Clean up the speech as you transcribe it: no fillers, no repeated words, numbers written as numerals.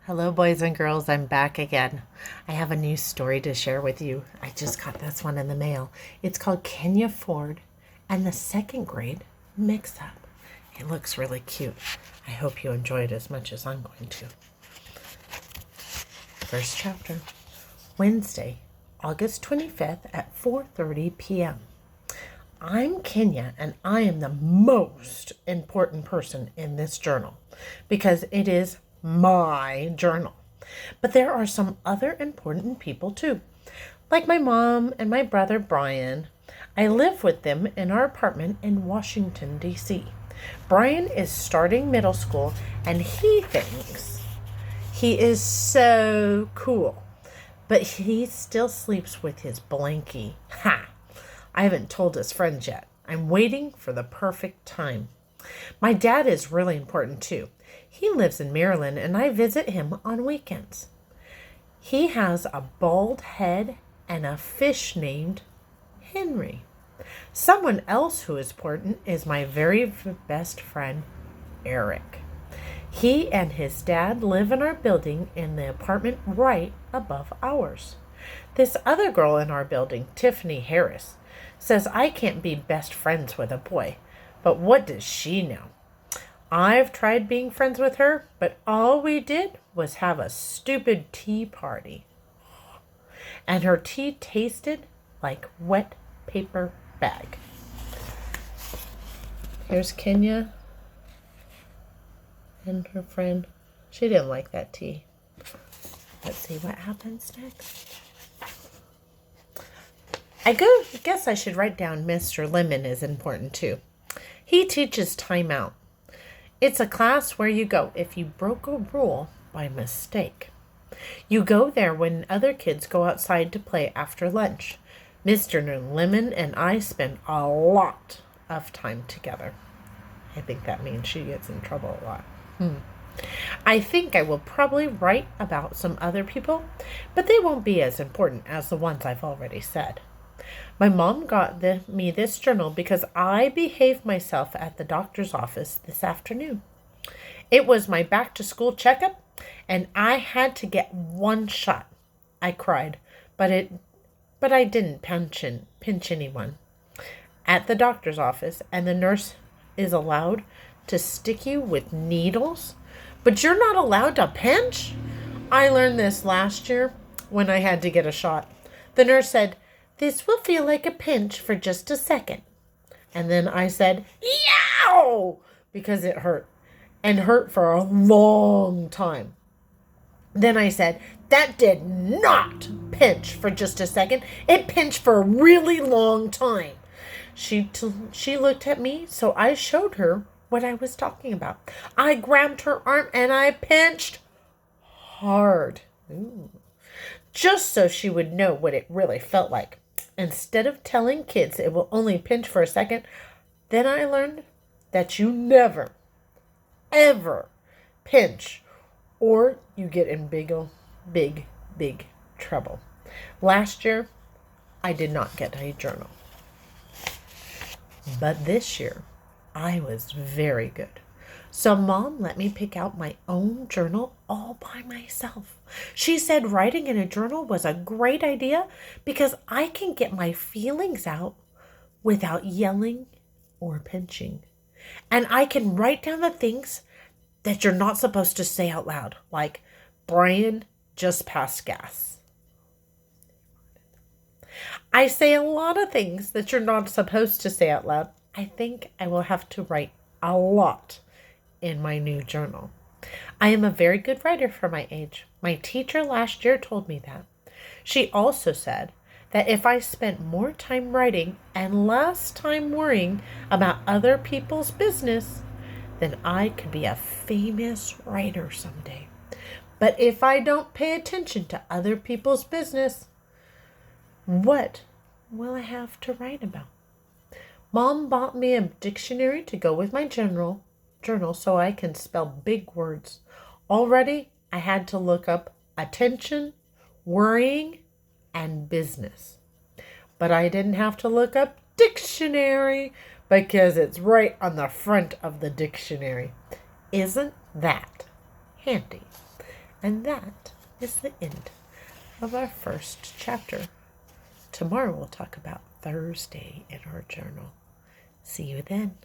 Hello, boys and girls. I'm back again. I have a new story to share with you. I just got this one in the mail. It's called Kenya Ford and the Second Grade Mix Up. It looks really cute. I hope you enjoy it as much as I'm going to. First chapter, Wednesday, August 25th at 4:30 p.m. I'm Kenya, and I am the most important person in this journal because it is my journal. But there are some other important people too, like my mom and my brother Brian. I live with them in our apartment in Washington, D.C. Brian is starting middle school, and he thinks he is so cool, but he still sleeps with his blankie. Ha! I haven't told his friends yet. I'm waiting for the perfect time. My dad is really important too. He lives in Maryland and I visit him on weekends. He has a bald head and a fish named Henry. Someone else who is important is my very best friend, Eric. He and his dad live in our building in the apartment right above ours. This other girl in our building, Tiffany Harris, says I can't be best friends with a boy. But what does she know? I've tried being friends with her, but all we did was have a stupid tea party. And her tea tasted like wet paper bag. Here's Kenya and her friend. She didn't like that tea. Let's see what happens next. I guess I should write down Mr. Lemon is important too. He teaches time out. It's a class where you go if you broke a rule by mistake. You go there when other kids go outside to play after lunch. Mr. Lemon and I spend a lot of time together. I think that means she gets in trouble a lot. I think I will probably write about some other people, but they won't be as important as the ones I've already said. My mom got me this journal because I behaved myself at the doctor's office this afternoon. It was my back to school checkup, and I had to get one shot. I cried, but I didn't pinch anyone. At the doctor's office, and the nurse is allowed to stick you with needles, but you're not allowed to pinch? I learned this last year when I had to get a shot. The nurse said, "This will feel like a pinch for just a second." And then I said, "Yow!" because it hurt. And hurt for a long time. Then I said, "That did not pinch for just a second. It pinched for a really long time." She looked at me, so I showed her what I was talking about. I grabbed her arm and I pinched hard. Ooh. Just so she would know what it really felt like. Instead of telling kids it will only pinch for a second, then I learned that you never, ever pinch or you get in big trouble. Last year, I did not get a journal. But this year, I was very good. So Mom let me pick out my own journal all by myself. She said writing in a journal was a great idea because I can get my feelings out without yelling or pinching. And I can write down the things that you're not supposed to say out loud, like Brian just passed gas. I say a lot of things that you're not supposed to say out loud. I think I will have to write a lot in my new journal. I am a very good writer for my age. My teacher last year told me that. She also said that if I spent more time writing and less time worrying about other people's business, then I could be a famous writer someday. But if I don't pay attention to other people's business, what will I have to write about? Mom bought me a dictionary to go with my journal so I can spell big words. Already, I had to look up attention, worrying, and business. But I didn't have to look up dictionary because it's right on the front of the dictionary. Isn't that handy. And that is the end of our first chapter. Tomorrow we'll talk about Thursday in our journal. See you then.